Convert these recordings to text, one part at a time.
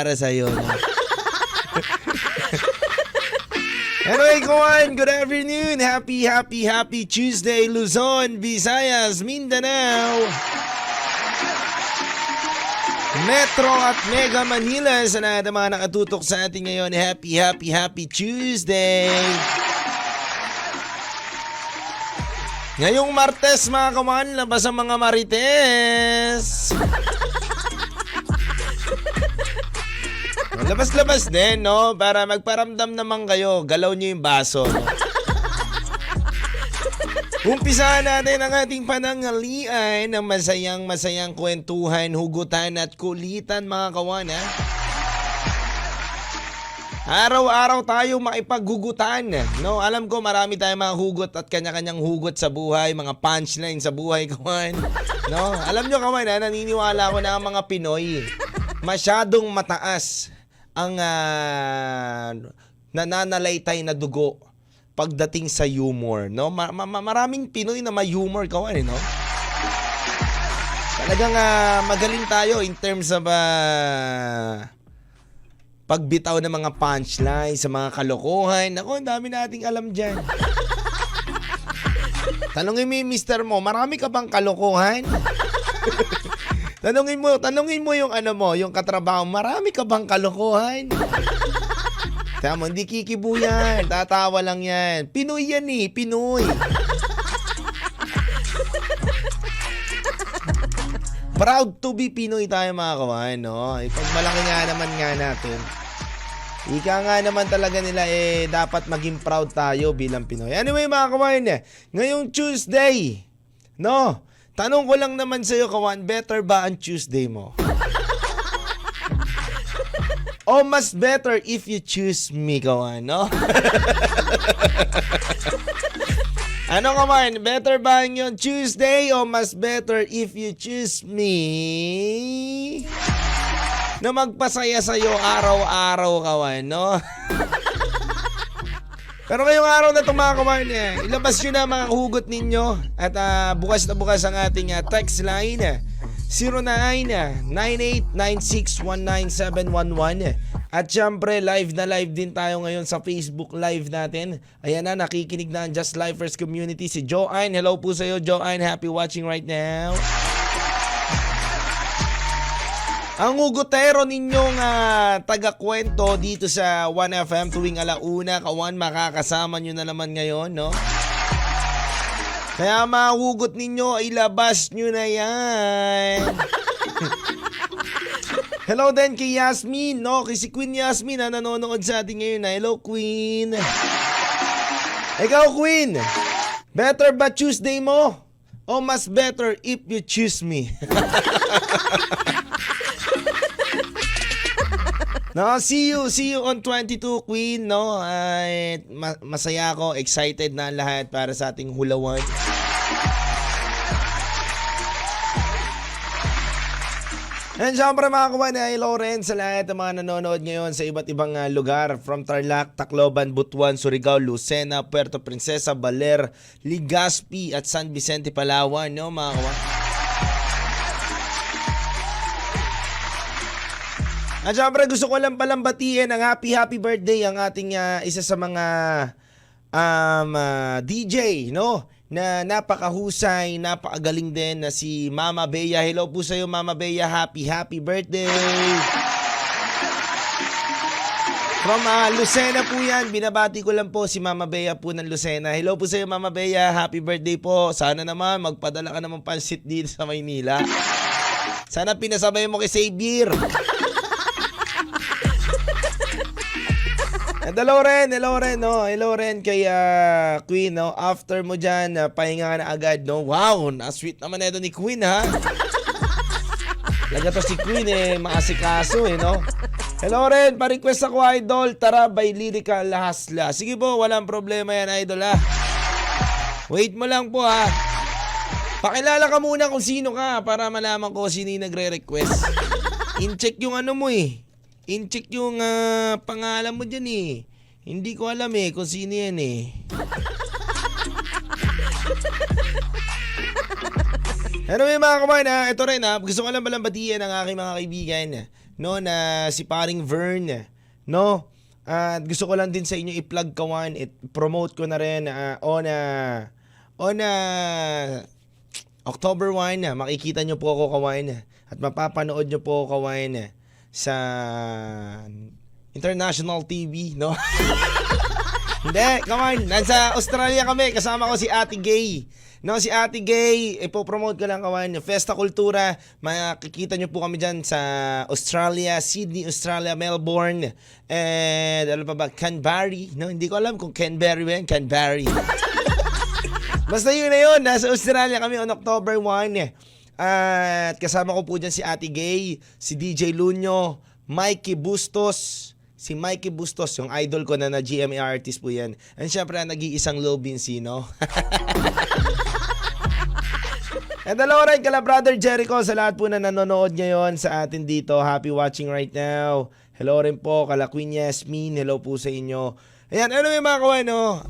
para sa'yo. No? Anyway, kawan, good afternoon. Happy Tuesday, Luzon, Visayas, Mindanao, Metro at Mega Manila. Sa lahat ng mga nakatutok sa atin ngayon, happy Tuesday. Ngayong Martes, mga kawan, labas ang mga Marites. Labas-labas din, no? Para magparamdam naman kayo. Galaw nyo yung baso. No? Umpisahan natin ang ating panangalian ng masayang kwentuhan, hugutan at kulitan, mga kawan, ha? Araw-araw tayo makipaghugutan, no? Alam ko marami tayong mga hugot at kanya-kanyang hugot sa buhay, mga punchline sa buhay, kawan. No? Alam nyo, kawan, ha? Naniniwala ko na ang mga Pinoy masyadong mataas ang nananalaytay na dugo pagdating sa humor, no? Maraming Pinoy na may humor, kawan, no? Talagang magaling tayo in terms of pagbitaw ng mga punchline sa mga kalokohan. Ako, ang dami nating alam dyan. Tanungin mo yung mister mo, marami ka bang kalokohan? Tanungin mo yung yung katrabaho, marami ka bang kalokohan? Tama, hindi kikibo yan. Tatawa lang yan. Pinoy yan eh, Pinoy. Proud to be Pinoy tayo, mga kawan, no? Ipagmalaki nga naman nga natin. Ika nga naman talaga nila dapat maging proud tayo bilang Pinoy. Anyway, mga kawan, ngayong Tuesday, no? Tanong ko lang naman sa'yo, kawan, better ba ang Tuesday mo? O mas better if you choose me, kawan, no? Ano, kawan, better ba ang yung Tuesday o mas better if you choose me? Na magpasaya sa'yo araw-araw, kawan, no? Pero ngayong araw na ito, mga kawan, ilabas nyo na mga hugot ninyo. At bukas na bukas ang ating text line, 0998-9619-711. At syempre, live na live din tayo ngayon sa Facebook Live natin. Ayan na, nakikinig na ang Just Lifers community. Si Joanne, hello po sa iyo, Joanne. Happy watching right now. Ang hugotero ninyong taga-kwento dito sa 1FM tuwing alauna, kawan, makakasama nyo na naman ngayon, no? Kaya mahugot ninyo, ilabas nyo na yan. Hello din kay Yasmin, no? Kay si Queen Yasmin na nanonood sa atin ngayon. Hello, Queen. Ikaw, Queen, better ba Tuesday mo? O mas better if you choose me? No, see you on 22, Queen, no? Masaya ako, excited na lahat para sa ating hulawan. And syempre, mga kawan, hello rin sa lahat ng mga nanonood ngayon sa iba't ibang lugar from Tarlac, Tacloban, Butuan, Surigao, Lucena, Puerto Princesa, Baler, Legazpi at San Vicente, Palawan, no, mga kawan? At syempre, gusto ko lang palang batiin ang happy birthday ang ating isa sa mga DJ, no? Na napakahusay, napakagaling din na si Mama Bea. Hello po sa iyo, Mama Bea. Happy birthday. From Lucena po yan. Binabati ko lang po si Mama Bea po ng Lucena. Hello po sa iyo, Mama Bea. Happy birthday po. Sana naman magpadala ka naman pansit dito sa Maynila. Sana pinasabay mo kay Xavier. Hello rin, no? Hello rin kay Queen, no? After mo dyan, pahinga na agad, no? Wow, na-sweet naman ito ni Queen, ha? Laga to si Queen, maasikaso, no? Hello rin, pa-request ako, idol. Tara, by Lyrical Lahasla. Sige po, walang problema yan, idol, ha? Wait mo lang po, ha? Pakilala ka muna kung sino ka para malaman ko sino yung nagre-request. In-check yung ano mo, In-check yung pangalan mo dyan, Hindi ko alam kung sino yan Anyway, mga kawan, ito rin gusto ko lang batiin ang aking mga kaibigan no, na si paring Vern, no? At gusto ko lang din sa inyo i-plug kawan, promote ko na rin on October 1, makikita nyo po ako kawan at mapapanood nyo po ako kawan sa International TV, no? Hindi, come on. Nasa Australia kami. Kasama ko si Ate Gay. No, si Ate Gay, ipopromote ko lang kawan. Festa Kultura. Makikita nyo po kami dyan sa Australia, Sydney, Australia, Melbourne. And ano pa ba? Canberra. No, hindi ko alam kung Canberra ba yan. Canberra. Basta yun na yun. Nasa Australia kami on October 1. At kasama ko po dyan si Ate Gay, si DJ Lunyo, Mikey Bustos. Si Mikey Bustos, yung idol ko na GMA artist po yan. And syempre, nag-iisang Lil Vinci, no? And hello rin kala Brother Jericho sa lahat po na nanonood ngayon sa atin dito. Happy watching right now. Hello rin po kala Queen Yasmin. Hello po sa inyo. Ayan, ano yung mga kawan, no?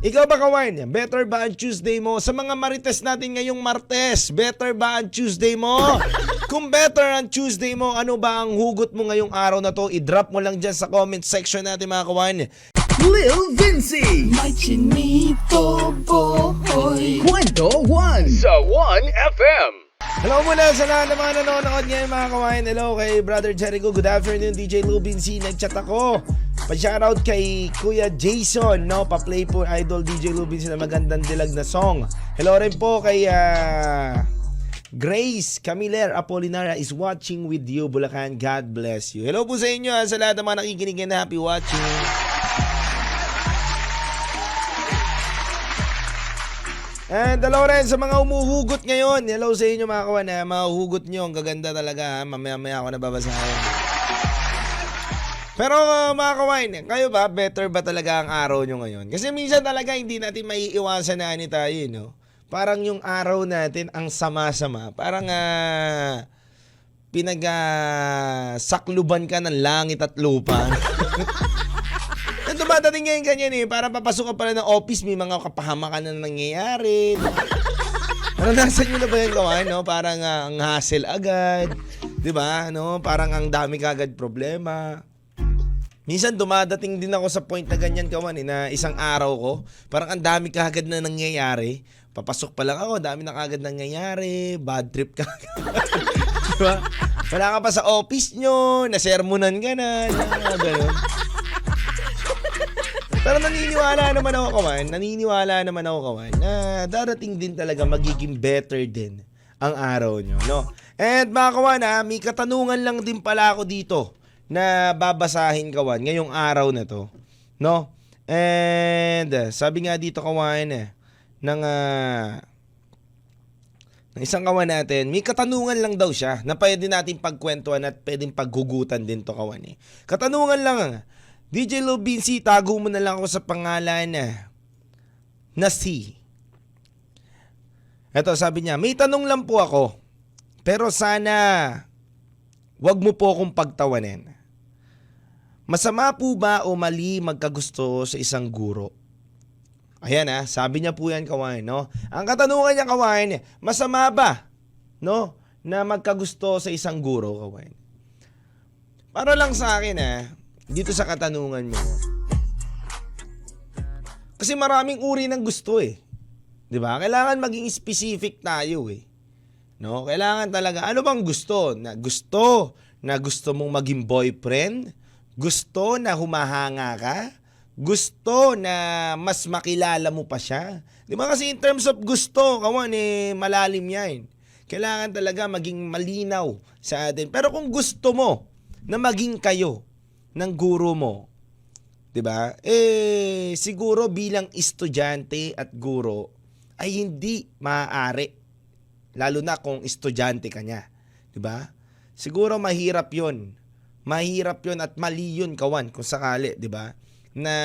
Ikaw ba kawan? Better ba ang Tuesday mo? Sa mga marites natin ngayong Martes, better ba ang Tuesday mo? Kung better ang Tuesday mo, ano ba ang hugot mo ngayong araw na to? I-drop mo lang dyan sa comment section natin mga kawan. Lil Vinci, my chinito boy. Kwento 1 sa 1FM. Hello muna sa lahat ng mga nanonood ngayon mga kawain. Hello kay Brother Jericho. Good afternoon, DJ Lil Vinci. Nag-chat ako. Pa-shoutout kay Kuya Jason, no? Pa-play po idol DJ Lil Vinci na magandang dilag na song. Hello rin po kay Grace Camiler Apolinaria is watching with you, Bulacan. God bless you. Hello po sa inyo sa lahat ng mga nakikinig na happy watching. And hello rin sa mga umuhugot ngayon. Hello sa inyo mga kawan. Mahuhugot nyo. Ang gaganda talaga. Mamaya-maya ako nababasahin. Pero mga kawan, kayo ba? Better ba talaga ang araw nyo ngayon? Kasi minsan talaga hindi natin maiiwasan na ani tayo, no? Parang yung araw natin ang sama-sama. Parang sakluban ka ng langit at lupa. Dumadating ngayon ganyan eh, para papasok ka pala ng office, may mga kapahamakan na nangyayari. Naranasan nyo na ba yung kawan, no? Parang ang hassle agad, di ba? No? Parang ang dami kagad problema. Minsan dumadating din ako sa point na ganyan kawan eh, na isang araw ko, parang ang dami kagad na nangyayari. Papasok pa lang ako, dami na kagad nangyayari, bad trip ka. Diba? Wala ka pa sa office nyo, nasermonan ka na, gano'n. Pero naniniwala naman ako kawan, na darating din talaga magiging better din ang araw nyo, no? And mga kawan, may katanungan lang din pala ako dito na babasahin kawan ngayong araw na to, no? And sabi nga dito kawan ng isang kawan natin, may katanungan lang daw siya na pwede natin pagkwentuhan at pwedeng paghugutan din to kawan eh. Katanungan lang, DJ Lil Vinci, tago mo na lang ako sa pangalan na si. Eto, sabi niya, may tanong lang po ako, pero sana wag mo po akong pagtawanin. Masama po ba o mali magkagusto sa isang guro? Ayan sabi niya po yan kawan, no? Ang katanungan niya kawan, masama ba, no, na magkagusto sa isang guro kawan? Para lang sa akin dito sa katanungan mo. Kasi maraming uri ng gusto eh. 'Di ba? Kailangan maging specific tayo eh. No? Kailangan talaga ano bang gusto? Na gusto mong maging boyfriend? Gusto na humahanga ka? Gusto na mas makilala mo pa siya? 'Di ba kasi in terms of gusto, kawan malalim 'yan. Kailangan talaga maging malinaw sa atin. Pero kung gusto mo na maging kayo ng guro mo, 'di ba? Siguro bilang estudyante at guro ay hindi maaari, lalo na kung estudyante ka niya, 'di ba? Siguro mahirap 'yon. Mahirap 'yon at mali 'yon kawan kung sakali, 'di ba? Na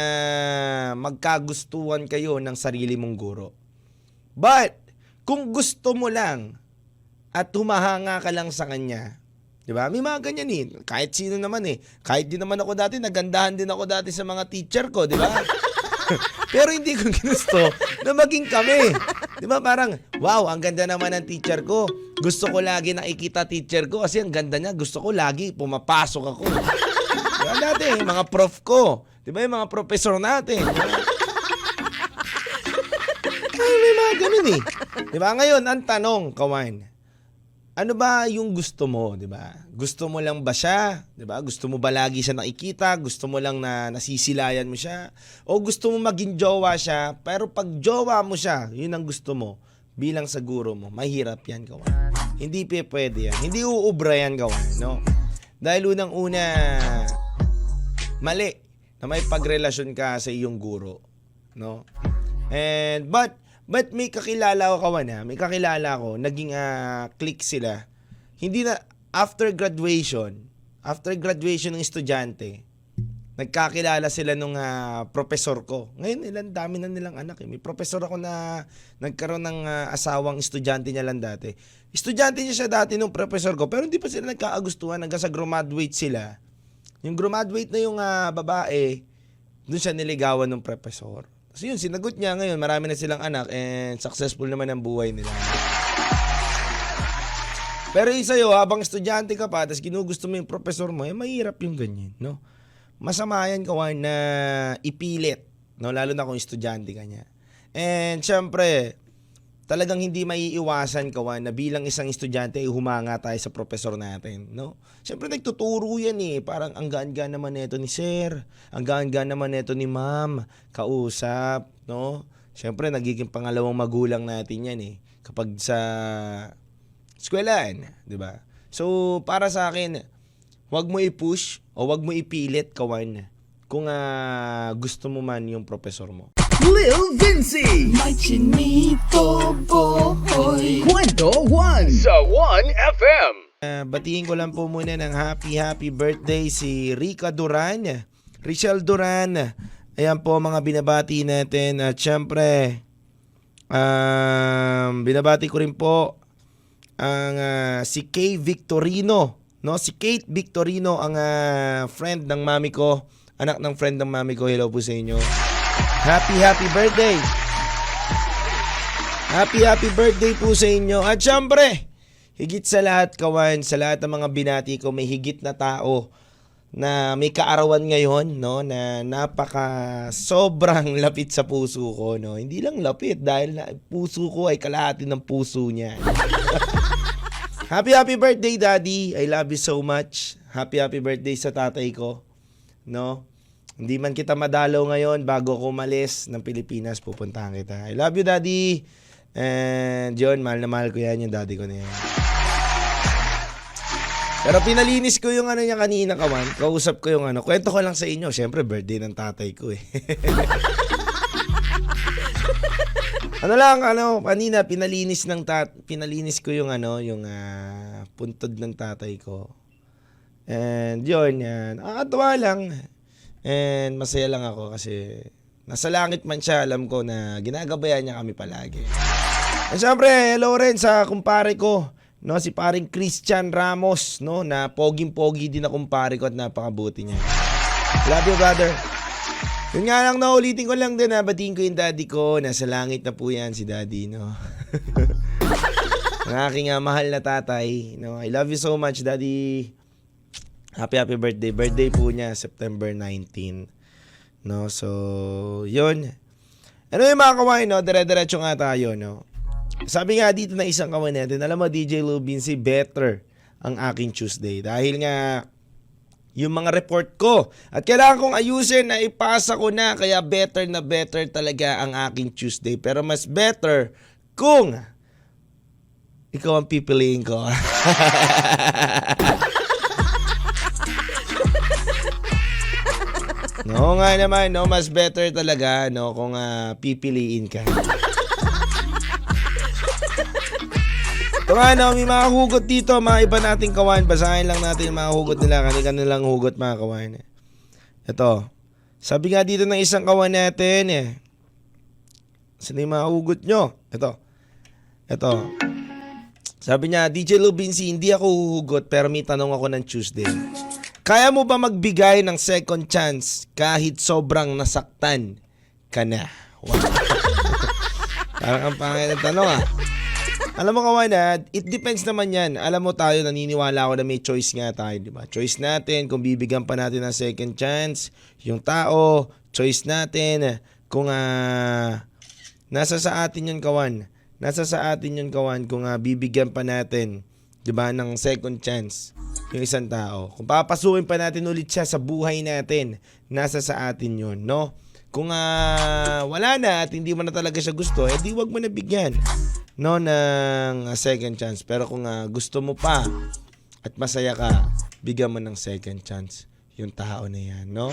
magkagustuhan kayo ng sarili mong guro. But kung gusto mo lang at humahanga ka lang sa kanya, diba? May mga ganyan eh. Kahit sino naman eh. Kahit din naman ako dati, nagandahan din ako dati sa mga teacher ko, diba? Pero hindi ko ginusto na maging kami. Diba? Parang, wow, ang ganda naman ng teacher ko. Gusto ko lagi nakikita teacher ko kasi ang ganda niya. Gusto ko lagi pumapasok ako. Diba dati, mga prof ko. Diba yung mga professor natin? Ay, may mga ganun eh. Diba ngayon, ang tanong, kawan, ano ba yung gusto mo, diba? Gusto mo lang ba siya? Diba? Gusto mo ba lagi siya nakikita? Gusto mo lang na nasisilayan mo siya? O gusto mo maging jowa siya, pero pag jowa mo siya, yun ang gusto mo, bilang sa guro mo, mahirap yan, kawan. Hindi pwede yan. Hindi uubra yan, kawan, no? Dahil unang-una, mali na may pagrelasyon ka sa iyong guro, no? And but may kakilala ko, kawan, ha? May kakilala ko, naging click sila. Hindi na after graduation ng estudyante, nagkakilala sila nung professor ko. Ngayon, dami na nilang anak. May professor ako na nagkaroon ng asawang estudyante niya lang dati. Estudyante niya siya dati nung professor ko, pero hindi pa sila nagkaagustuhan hanggang sa graduate sila. Yung graduate na yung babae, doon siya niligawan ng professor. So yun, sinagot niya ngayon, marami na silang anak and successful naman ang buhay nila. Pero isa sa'yo, habang estudyante ka pa, tapos ginugusto mo yung professor mo, mahirap yung ganyan, no? Masama yan, kawan, na ipilit, no? Lalo na kung estudyante ka niya. And syempre, talagang hindi maiiwasan, kawan, na bilang isang estudyante ay humanga tayo sa professor natin, no? Syempre nagtuturo yan eh, parang ang gaan-gaan naman nito ni sir, ang gaan-gaan naman nito ni ma'am, kausap, no? Syempre nagiging pangalawang magulang natin yan eh, kapag sa eskwelahan, di ba? So para sa akin, wag mo i-push o wag mo ipilit, kawan, kung gusto mo man yung professor mo. Lil Vinci, my chinito boy. Kwento 1 sa 1FM. Batiin ko lang po muna ng happy birthday si Rica Duran, Richelle Duran. Ayan po mga binabati natin. At syempre, binabati ko rin po ang si Kay Victorino, no? Si Kate Victorino, ang friend ng mami ko, anak ng friend ng mami ko. Hello po sa inyo. Happy birthday. Happy birthday po sa inyo. At syempre, higit sa lahat, kawan, sa lahat ng mga binati ko, may higit na tao na may kaarawan ngayon, no, na sobrang lapit sa puso ko, no. Hindi lang lapit dahil puso ko ay kalahati ng puso niya. Happy birthday, Daddy. I love you so much. Happy birthday sa tatay ko, no. Hindi man kita madalaw ngayon, bago ko umalis ng Pilipinas, pupuntahan kita. I love you, Daddy. And yun, mahal na mahal ko yan, yung daddy ko na yan. Pero pinalinis ko yung niya kanina, kawan. Kausap ko yung kwento ko lang sa inyo. Siyempre, birthday ng tatay ko eh. Kanina pinalinis ko yung yung puntod ng tatay ko. And yun, yan. Nakakatawa lang. And masaya lang ako kasi nasa langit man siya, alam ko na ginagabayan niya kami palagi. And syempre, hello rin sa kumpare ko, no, si paring Christian Ramos, no, na poging-pogi din na kumpare ko at napakabuti niya. Love you, brother. Yun nga lang, naulitin ko lang din, batiin ko yung daddy ko. Nasa langit na po yan si daddy, no. Ang aking mahal na tatay, no. I love you so much, daddy. Happy birthday. Birthday po niya, September 19. No, so, yun. Ano yung mga kawain, no? Dire-diretso nga tayo, no. Sabi nga dito na isang kawan natin, alam mo, DJ Lubinsi, better ang aking Tuesday. Dahil nga, yung mga report ko, at kailangan kong ayusin na ipasa ko na, kaya better na better talaga ang aking Tuesday. Pero mas better kung ikaw ang pipiliin ko. No nga naman, no, mas better talaga, no, kung pipiliin ka. Ito nga, no, may mga hugot dito, mga iba nating kawan. Basahin lang natin yung mga hugot nila. Kanilang hugot, mga kawan. Ito. Sabi nga dito ng isang kawan natin, saan yung mga hugot nyo? Ito. Sabi niya, DJ Lubinsi, hindi ako huhugot pero may tanong ako ng Tuesday. Kaya mo ba magbigay ng second chance kahit sobrang nasaktan ka na? Wow. Parang ang pangit na tanong, Alam mo kawan it depends naman yan. Alam mo tayo, naniniwala ako na may choice nga tayo, di ba? Choice natin kung bibigyan pa natin ng second chance. Yung tao, choice natin kung nasa sa atin yun kawan. Nasa sa atin yun kawan kung bibigyan pa natin, di ba, ng second chance yung isang tao. Kung papasukin pa natin ulit siya sa buhay natin, nasa sa atin yun, no? Kung wala na at hindi mo na talaga siya gusto, di wag mo na bigyan, no, ng second chance. Pero kung gusto mo pa at masaya ka, bigyan mo ng second chance yung tao na yan, no?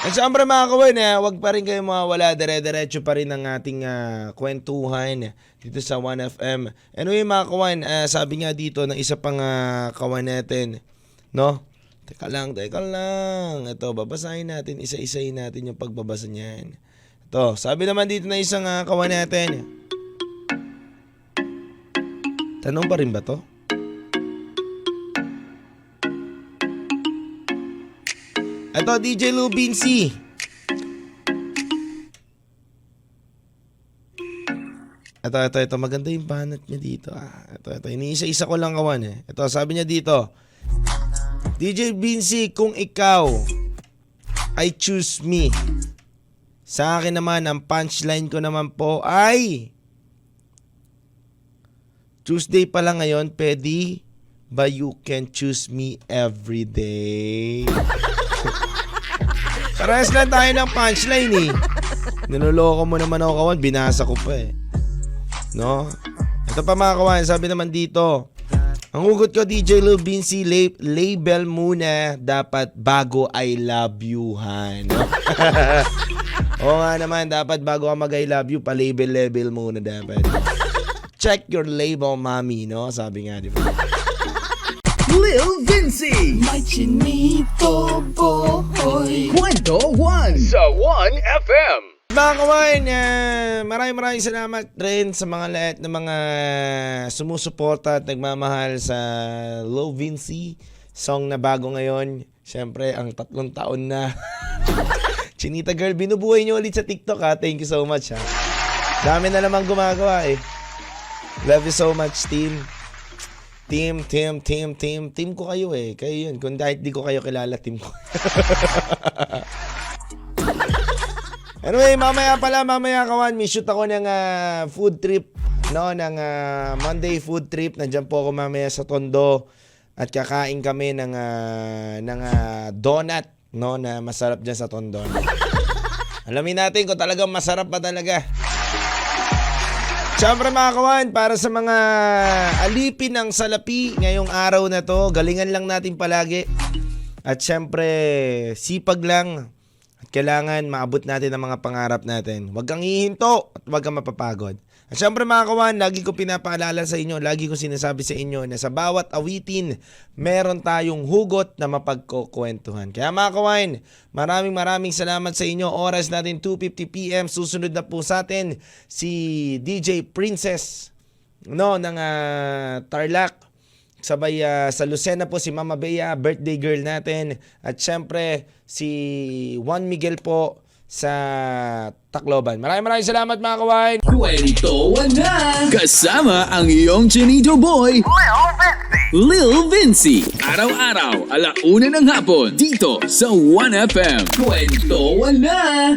At syempre mga kawan, wag pa rin kayo mawawala, dire-diretso pa rin ang ating kwentuhan dito sa 1FM. Anyway mga kawan, sabi nga dito ng isa pang kawan natin, no? Teka lang. Ito, babasahin natin, isa-isahin natin yung pagbabasa niyan. Ito, sabi naman dito na isang kawan natin. Tanong pa rin ba to? Ito, DJ Lou Vinci. Ito. Maganda yung banat niya dito. Ito. Iniisa-isa ko lang kawan. Ito, sabi niya dito. DJ Vinci, kung ikaw ay choose me. Sa akin naman, ang punchline ko naman po ay Tuesday pa lang ngayon, pwede ba you can choose me every day? Parehas lang tayo ng punchline eh. Niloloko mo naman ako kawan, binasa ko pa eh. No? Ito pa mga kawan, sabi naman dito. Ang hugot ko, DJ Lou Vinci, label muna dapat bago I love you-han. Oo nga naman, dapat bago ka mag-I love you, pa-label muna dapat. Check your label, mami, no? Sabi nga, di ba? Lil Vinci, my chinito boy. Kwento 1 sa 1FM. Mga kawan, maraming salamat rin sa mga lahat ng mga sumusuporta at nagmamahal sa Lil Vinci song na bago ngayon. Siyempre, ang 3 taon na. Chinita Girl, binubuhay niyo ulit sa TikTok ha. Thank you so much ha. Dami na naman gumagawa eh. Love you so much, team. Team ko kayo eh. Kayo yun. Kung dahil di ko kayo kilala, team ko. Anyway, mamaya kawan, may shoot ako ng food trip, no, ng Monday food trip. Nandiyan po ako mamaya sa Tondo at kakain kami ng donut, no, na masarap diyan sa Tondo. Alamin natin kung talagang masarap pa talaga. Siyempre mga kawan, para sa mga alipin ng salapi ngayong araw na to, galingan lang natin palagi. At siyempre, sipag lang. Kailangan maabot natin ang mga pangarap natin. Huwag kang hihinto at huwag kang mapapagod. At syempre mga kawan, lagi ko pinapaalala sa inyo, lagi ko sinasabi sa inyo na sa bawat awitin, meron tayong hugot na mapagkukwentuhan. Kaya mga kawan, maraming salamat sa inyo. Oras natin 2:50 PM. Susunod na po sa atin si DJ Princess, no, ng Tarlac. Sabay sa Lucena po si Mama Bea, birthday girl natin. At syempre si Juan Miguel po sa Tacloban. Maraming salamat mga kawan. Kwento na kasama ang iyong chinito boy, Lil Vinci. Araw-araw, 1:00 ng hapon, dito sa 1FM. Kwento na.